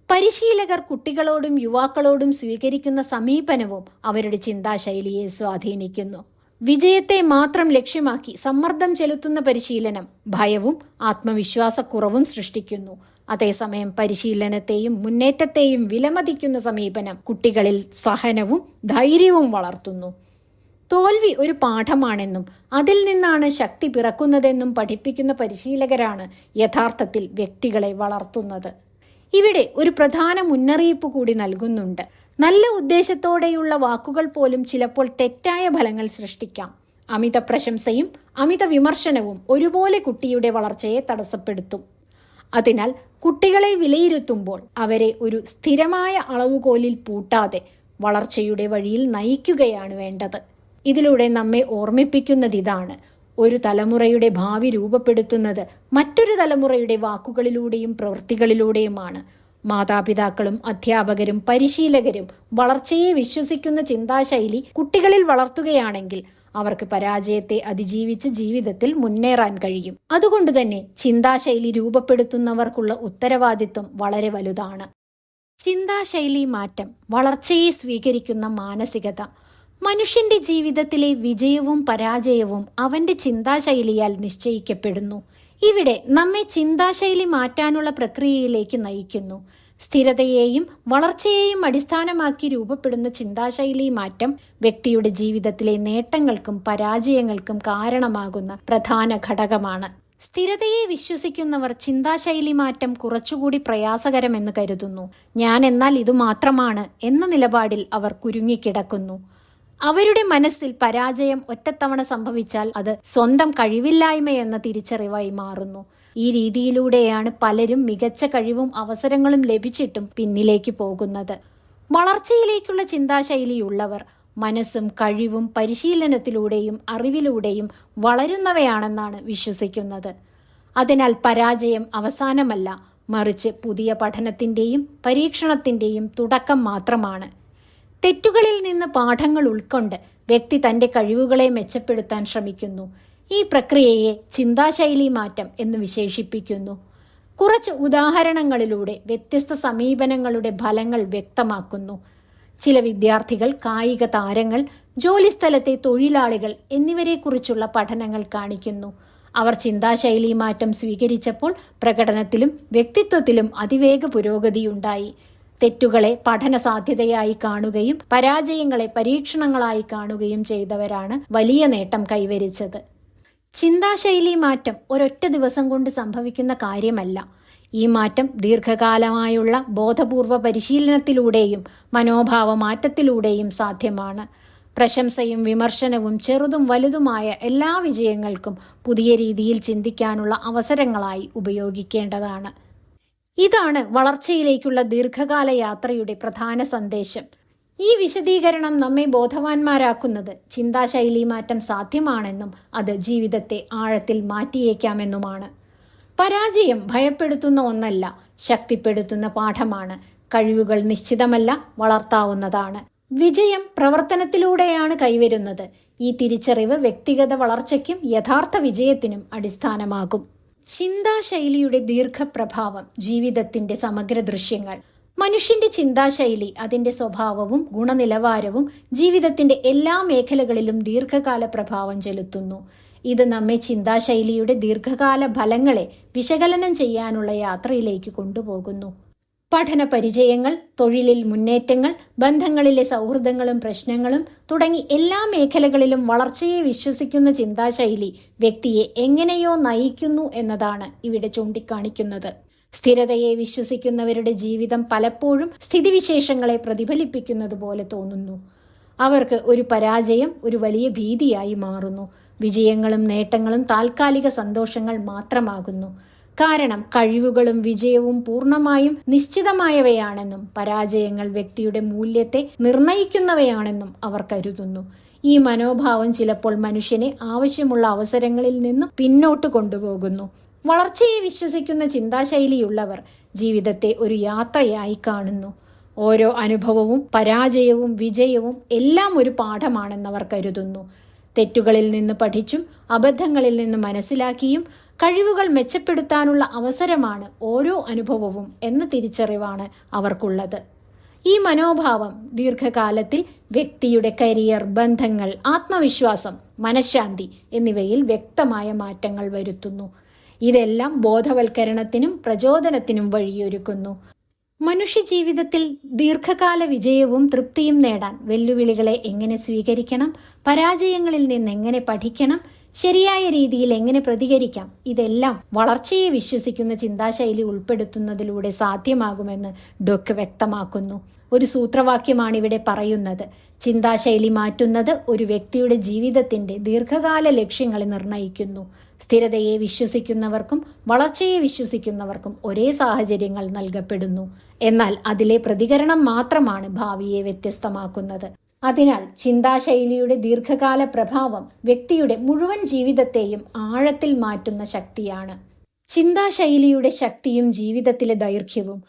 പരിശീലകർ കുട്ടികളോടും യുവാക്കളോടും സ്വീകരിക്കുന്ന സമീപനവും അവരുടെ ചിന്താശൈലിയെ സ്വാധീനിക്കുന്നു. വിജയത്തെ മാത്രം ലക്ഷ്യമാക്കി സമ്മർദ്ദം ചെലുത്തുന്ന പരിശീലനം ഭയവും ആത്മവിശ്വാസക്കുറവും സൃഷ്ടിക്കുന്നു. അതേസമയം പരിശീലനത്തെയും മുന്നേറ്റത്തെയും വിലമതിക്കുന്ന സമീപനം കുട്ടികളിൽ സഹനവും ധൈര്യവും വളർത്തുന്നു. തോൽവി ഒരു പാഠമാണെന്നും അതിൽ നിന്നാണ് ശക്തി പിറക്കുന്നതെന്നും പഠിപ്പിക്കുന്ന പരിശീലകരാണ് യഥാർത്ഥത്തിൽ വ്യക്തികളെ വളർത്തുന്നത്. ഇവിടെ ഒരു പ്രധാന മുന്നറിയിപ്പ് കൂടി നൽകുന്നുണ്ട്. നല്ല ഉദ്ദേശത്തോടെയുള്ള വാക്കുകൾ പോലും ചിലപ്പോൾ തെറ്റായ ഫലങ്ങൾ സൃഷ്ടിക്കാം. അമിത പ്രശംസയും അമിത വിമർശനവും ഒരുപോലെ കുട്ടിയുടെ വളർച്ചയെ തടസ്സപ്പെടുത്തും. അതിനാൽ കുട്ടികളെ വിലയിരുത്തുമ്പോൾ അവരെ ഒരു സ്ഥിരമായ അളവുകോലിൽ പൂട്ടാതെ വളർച്ചയുടെ വഴിയിൽ നയിക്കുകയാണ് വേണ്ടത്. ഇതിലൂടെ നമ്മെ ഓർമ്മിപ്പിക്കുന്നത് ഇതാണ്: ഒരു തലമുറയുടെ ഭാവി രൂപപ്പെടുത്തുന്നത് മറ്റൊരു തലമുറയുടെ വാക്കുകളിലൂടെയും പ്രവൃത്തികളിലൂടെയുമാണ്. മാതാപിതാക്കളും അധ്യാപകരും പരിശീലകരും വളർച്ചയെ വിശ്വസിക്കുന്ന ചിന്താശൈലി കുട്ടികളിൽ വളർത്തുകയാണെങ്കിൽ അവർക്ക് പരാജയത്തെ അതിജീവിച്ച് ജീവിതത്തിൽ മുന്നേറാൻ കഴിയും. അതുകൊണ്ടുതന്നെ ചിന്താശൈലി രൂപപ്പെടുത്തുന്നവർക്കുള്ള ഉത്തരവാദിത്വം വളരെ വലുതാണ്. ചിന്താശൈലി മാറ്റം, വളർച്ചയെ സ്വീകരിക്കുന്ന മാനസികത. മനുഷ്യന്റെ ജീവിതത്തിലെ വിജയവും പരാജയവും അവന്റെ ചിന്താശൈലിയാൽ നിശ്ചയിക്കപ്പെടുന്നു. ഇവിടെ നമ്മെ ചിന്താശൈലി മാറ്റാനുള്ള പ്രക്രിയയിലേക്ക് നയിക്കുന്നു. സ്ഥിരതയെയും വളർച്ചയെയും അടിസ്ഥാനമാക്കി രൂപപ്പെടുന്ന ചിന്താശൈലി മാറ്റം വ്യക്തിയുടെ ജീവിതത്തിലെ നേട്ടങ്ങൾക്കും പരാജയങ്ങൾക്കും കാരണമാകുന്ന പ്രധാന ഘടകമാണ്. സ്ഥിരതയെ വിശ്വസിക്കുന്നവർ ചിന്താശൈലി മാറ്റം കുറച്ചുകൂടി പ്രയാസകരമെന്ന് കരുതുന്നു. ഞാൻ എന്നാൽ ഇത് മാത്രമാണ് എന്ന നിലപാടിൽ അവർ കുരുങ്ങിക്കിടക്കുന്നു. അവരുടെ മനസ്സിൽ പരാജയം ഒറ്റത്തവണ സംഭവിച്ചാൽ അത് സ്വന്തം കഴിവില്ലായ്മയെന്ന തിരിച്ചറിവായി മാറുന്നു. ഈ രീതിയിലൂടെയാണ് പലരും മികച്ച കഴിവും അവസരങ്ങളും ലഭിച്ചിട്ടും പിന്നിലേക്ക് പോകുന്നത്. വളർച്ചയിലേക്കുള്ള ചിന്താശൈലിയുള്ളവർ മനസ്സും കഴിവും പരിശീലനത്തിലൂടെയും അറിവിലൂടെയും വളരുന്നവയാണെന്നാണ് വിശ്വസിക്കുന്നത്. അതിനാൽ പരാജയം അവസാനമല്ല, മറിച്ച് പുതിയ പഠനത്തിൻ്റെയും പരീക്ഷണത്തിൻ്റെയും തുടക്കം മാത്രമാണ്. തെറ്റുകളിൽ നിന്ന് പാഠങ്ങൾ ഉൾക്കൊണ്ട് വ്യക്തി തൻ്റെ കഴിവുകളെ മെച്ചപ്പെടുത്താൻ ശ്രമിക്കുന്നു. ഈ പ്രക്രിയയെ ചിന്താശൈലി മാറ്റം എന്ന് വിശേഷിപ്പിക്കുന്നു. കുറച്ച് ഉദാഹരണങ്ങളിലൂടെ വ്യത്യസ്ത സമീപനങ്ങളുടെ ഫലങ്ങൾ വ്യക്തമാക്കുന്നു. ചില വിദ്യാർത്ഥികൾ, കായിക താരങ്ങൾ, ജോലിസ്ഥലത്തെ തൊഴിലാളികൾ എന്നിവരെക്കുറിച്ചുള്ള പഠനങ്ങൾ കാണിക്കുന്നു. അവർ ചിന്താശൈലി മാറ്റം സ്വീകരിച്ചപ്പോൾ പ്രകടനത്തിലും വ്യക്തിത്വത്തിലും അതിവേഗ പുരോഗതിയുണ്ടായി. തെറ്റുകളെ പഠന സാധ്യതയായി കാണുകയും പരാജയങ്ങളെ പരീക്ഷണങ്ങളായി കാണുകയും ചെയ്തവരാണ് വലിയ നേട്ടം കൈവരിച്ചത്. ചിന്താശൈലി മാറ്റം ഒരൊറ്റ ദിവസം കൊണ്ട് സംഭവിക്കുന്ന കാര്യമല്ല. ഈ മാറ്റം ദീർഘകാലമായുള്ള ബോധപൂർവ പരിശീലനത്തിലൂടെയും മനോഭാവ മാറ്റത്തിലൂടെയും സാധ്യമാണ്. പ്രശംസയും വിമർശനവും ചെറുതും വലുതുമായ എല്ലാ വിജയങ്ങൾക്കും പുതിയ രീതിയിൽ ചിന്തിക്കാനുള്ള അവസരങ്ങളായി ഉപയോഗിക്കേണ്ടതാണ്. ഇതാണ് വളർച്ചയിലേക്കുള്ള ദീർഘകാല യാത്രയുടെ പ്രധാന സന്ദേശം. ഈ വിശദീകരണം നമ്മെ ബോധവാന്മാരാക്കുന്നത് ചിന്താശൈലി മാറ്റം സാധ്യമാണെന്നും അത് ജീവിതത്തെ ആഴത്തിൽ മാറ്റിയേക്കാമെന്നുമാണ്. പരാജയം ഭയപ്പെടുത്തുന്ന ഒന്നല്ല, ശക്തിപ്പെടുത്തുന്ന പാഠമാണ്. കഴിവുകൾ നിശ്ചിതമല്ല, വളർത്താവുന്നതാണ്. വിജയം പ്രവർത്തനത്തിലൂടെയാണ് കൈവരുന്നത്. ഈ തിരിച്ചറിവ് വ്യക്തിഗത വളർച്ചയ്ക്കും യഥാർത്ഥ വിജയത്തിനും അടിസ്ഥാനമാകും. ചിന്താശൈലിയുടെ ദീർഘപ്രഭാവം, ജീവിതത്തിന്റെ സമഗ്ര ദൃശ്യങ്ങൾ. മനുഷ്യന്റെ ചിന്താശൈലി അതിന്റെ സ്വഭാവവും ഗുണനിലവാരവും ജീവിതത്തിന്റെ എല്ലാ മേഖലകളിലും ദീർഘകാല പ്രഭാവം ചെലുത്തുന്നു. ഇത് നമ്മെ ചിന്താശൈലിയുടെ ദീർഘകാല ഫലങ്ങളെ വിശകലനം ചെയ്യാനുള്ള യാത്രയിലേക്ക് കൊണ്ടുപോകുന്നു. പഠന പരിചയങ്ങൾ, തൊഴിലിൽ മുന്നേറ്റങ്ങൾ, ബന്ധങ്ങളിലെ സൗഹൃദങ്ങളും പ്രശ്നങ്ങളും തുടങ്ങി എല്ലാ മേഖലകളിലും വളർച്ചയെ വിശ്വസിക്കുന്ന ചിന്താശൈലി വ്യക്തിയെ എങ്ങനെയോ നയിക്കുന്നു എന്നതാണ് ഇവിടെ ചൂണ്ടിക്കാണിക്കുന്നത്. സ്ഥിരതയെ വിശ്വസിക്കുന്നവരുടെ ജീവിതം പലപ്പോഴും സ്ഥിതിവിശേഷങ്ങളെ പ്രതിഫലിപ്പിക്കുന്നത് പോലെ തോന്നുന്നു. അവർക്ക് ഒരു പരാജയം ഒരു വലിയ ഭീതിയായി മാറുന്നു. വിജയങ്ങളും നേട്ടങ്ങളും താൽക്കാലിക സന്തോഷങ്ങൾ മാത്രമാകുന്നു. കാരണം കഴിവുകളും വിജയവും പൂർണ്ണമായും നിശ്ചിതമായവയാണെന്നും പരാജയങ്ങൾ വ്യക്തിയുടെ മൂല്യത്തെ നിർണയിക്കുന്നവയാണെന്നും അവർ കരുതുന്നു. ഈ മനോഭാവം ചിലപ്പോൾ മനുഷ്യനെ ആവശ്യമുള്ള അവസരങ്ങളിൽ നിന്നും പിന്നോട്ട് കൊണ്ടുപോകുന്നു. വളർച്ചയെ വിശ്വസിക്കുന്ന ചിന്താശൈലിയുള്ളവർ ജീവിതത്തെ ഒരു യാത്രയായി കാണുന്നു. ഓരോ അനുഭവവും പരാജയവും വിജയവും എല്ലാം ഒരു പാഠമാണെന്നവർ കരുതുന്നു. തെറ്റുകളിൽ നിന്ന് പഠിച്ചും അബദ്ധങ്ങളിൽ നിന്ന് മനസ്സിലാക്കിയും കഴിവുകൾ മെച്ചപ്പെടുത്താനുള്ള അവസരമാണ് ഓരോ അനുഭവവും എന്ന തിരിച്ചറിവാണ് അവർക്കുള്ളത്. ഈ മനോഭാവം ദീർഘകാലത്തിൽ വ്യക്തിയുടെ കരിയർ, ബന്ധങ്ങൾ, ആത്മവിശ്വാസം, മനഃശാന്തി എന്നിവയിൽ വ്യക്തമായ മാറ്റങ്ങൾ വരുത്തുന്നു. ഇതെല്ലാം ബോധവൽക്കരണത്തിനും പ്രചോദനത്തിനും വഴിയൊരുക്കുന്നു. മനുഷ്യജീവിതത്തിൽ ദീർഘകാല വിജയവും തൃപ്തിയും നേടാൻ വെല്ലുവിളികളെ എങ്ങനെ സ്വീകരിക്കണം, പരാജയങ്ങളിൽ നിന്ന് എങ്ങനെ പഠിക്കണം, ശരിയായ രീതിയിൽ എങ്ങനെ പ്രതികരിക്കാം, ഇതെല്ലാം വളർച്ചയെ വിശ്വസിക്കുന്ന ചിന്താശൈലി ഉൾപ്പെടുത്തുന്നതിലൂടെ സാധ്യമാകുമെന്ന് ഡോക്ക് വ്യക്തമാക്കുന്നു. ഒരു സൂത്രവാക്യമാണ് ഇവിടെ പറയുന്നത്. ചിന്താശൈലി മാറ്റുന്നത് ഒരു വ്യക്തിയുടെ ജീവിതത്തിന്റെ ദീർഘകാല ലക്ഷ്യങ്ങളെ നിർണ്ണയിക്കുന്നു. സ്ഥിരതയെ വിശ്വസിക്കുന്നവർക്കും വളർച്ചയെ വിശ്വസിക്കുന്നവർക്കും ഒരേ സാഹചര്യങ്ങൾ നൽകപ്പെടുന്നു. എന്നാൽ അതിലെ പ്രതികരണം മാത്രമാണ് ഭാവിയെ വ്യത്യസ്തമാക്കുന്നത്. അതിനാൽ ചിന്താശൈലിയുടെ ദീർഘകാല പ്രഭാവം വ്യക്തിയുടെ മുഴുവൻ ജീവിതത്തെയും ആഴത്തിൽ മാറ്റുന്ന ശക്തിയാണ്. ചിന്താശൈലിയുടെ ശക്തിയും ജീവിതത്തിലെ ദൈർഘ്യവും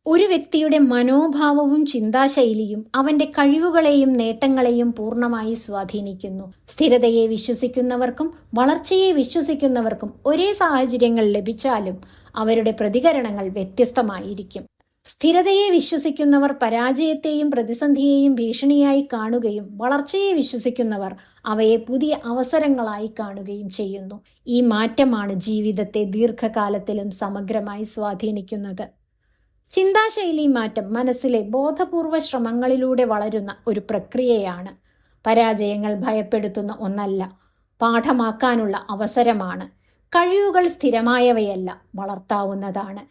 ഒരു വ്യക്തിയുടെ മനോഭാവവും ചിന്താശൈലിയും അവന്റെ കഴിവുകളെയും നേട്ടങ്ങളെയും പൂർണ്ണമായി സ്വാധീനിക്കുന്നു. സ്ഥിരതയെ വിശ്വസിക്കുന്നവർക്കും വളർച്ചയെ വിശ്വസിക്കുന്നവർക്കും ഒരേ സാഹചര്യങ്ങൾ ലഭിച്ചാലും അവരുടെ പ്രതികരണങ്ങൾ വ്യത്യസ്തമായിരിക്കും. സ്ഥിരതയെ വിശ്വസിക്കുന്നവർ പരാജയത്തെയും പ്രതിസന്ധിയെയും ഭീഷണിയായി കാണുകയും വളർച്ചയെ വിശ്വസിക്കുന്നവർ അവയെ പുതിയ അവസരങ്ങളായി കാണുകയും ചെയ്യുന്നു. ഈ മാറ്റമാണ് ജീവിതത്തെ ദീർഘകാലത്തിലും സമഗ്രമായി സ്വാധീനിക്കുന്നത്. ചിന്താശൈലി മാറ്റം മനസ്സിലെ ബോധപൂർവ ശ്രമങ്ങളിലൂടെ വളരുന്ന ഒരു പ്രക്രിയയാണ്. പരാജയങ്ങൾ ഭയപ്പെടുത്തുന്ന ഒന്നല്ല, പാഠമാക്കാനുള്ള അവസരമാണ്. കഴിവുകൾ സ്ഥിരമായവയല്ല, വളർത്താവുന്നതാണ്.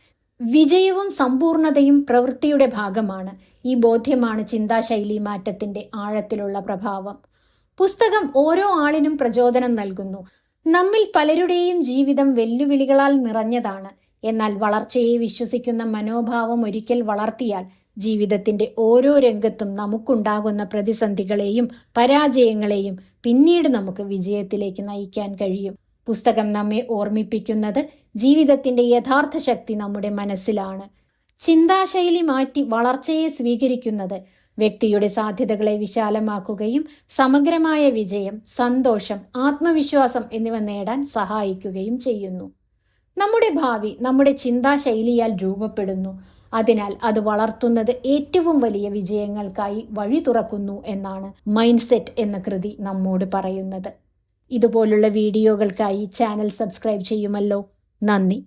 വിജയവും സമ്പൂർണതയും പ്രവൃത്തിയുടെ ഭാഗമാണ്. ഈ ബോധ്യമാണ് ചിന്താശൈലി മാറ്റത്തിന്റെ ആഴത്തിലുള്ള പ്രഭാവം. പുസ്തകം ഓരോ ആളിനും പ്രചോദനം നൽകുന്നു. നമ്മിൽ പലരുടെയും ജീവിതം വെല്ലുവിളികളാൽ നിറഞ്ഞതാണ്. എന്നാൽ വളർച്ചയെ വിശ്വസിക്കുന്ന മനോഭാവം ഒരിക്കൽ വളർത്തിയാൽ ജീവിതത്തിന്റെ ഓരോ രംഗത്തും നമുക്കുണ്ടാകുന്ന പ്രതിസന്ധികളെയും പരാജയങ്ങളെയും പിന്നീട് നമുക്ക് വിജയത്തിലേക്ക് നയിക്കാൻ കഴിയും. പുസ്തകം നമ്മെ ഓർമ്മിപ്പിക്കുന്നത് ജീവിതത്തിന്റെ യഥാർത്ഥ ശക്തി നമ്മുടെ മനസ്സിലാണ്. ചിന്താശൈലി മാറ്റി വളർച്ചയെ സ്വീകരിക്കുന്നത് വ്യക്തിയുടെ സാധ്യതകളെ വിശാലമാക്കുകയും സമഗ്രമായ വിജയം, സന്തോഷം, ആത്മവിശ്വാസം എന്നിവ നേടാൻ സഹായിക്കുകയും ചെയ്യുന്നു. നമ്മുടെ ഭാവി നമ്മുടെ ചിന്താശൈലിയാൽ രൂപപ്പെടുന്നു. അതിനാൽ അത് വളർത്തുന്നത് ഏറ്റവും വലിയ വിജയങ്ങൾക്കായി വഴി തുറക്കുന്നു എന്നാണ് മൈൻഡ് സെറ്റ് എന്ന കൃതി നമ്മോട് പറയുന്നത്. ഇതുപോലുള്ള വീഡിയോകൾക്കായി ചാനൽ സബ്സ്ക്രൈബ് ചെയ്യുമല്ലോ. നന്ദി.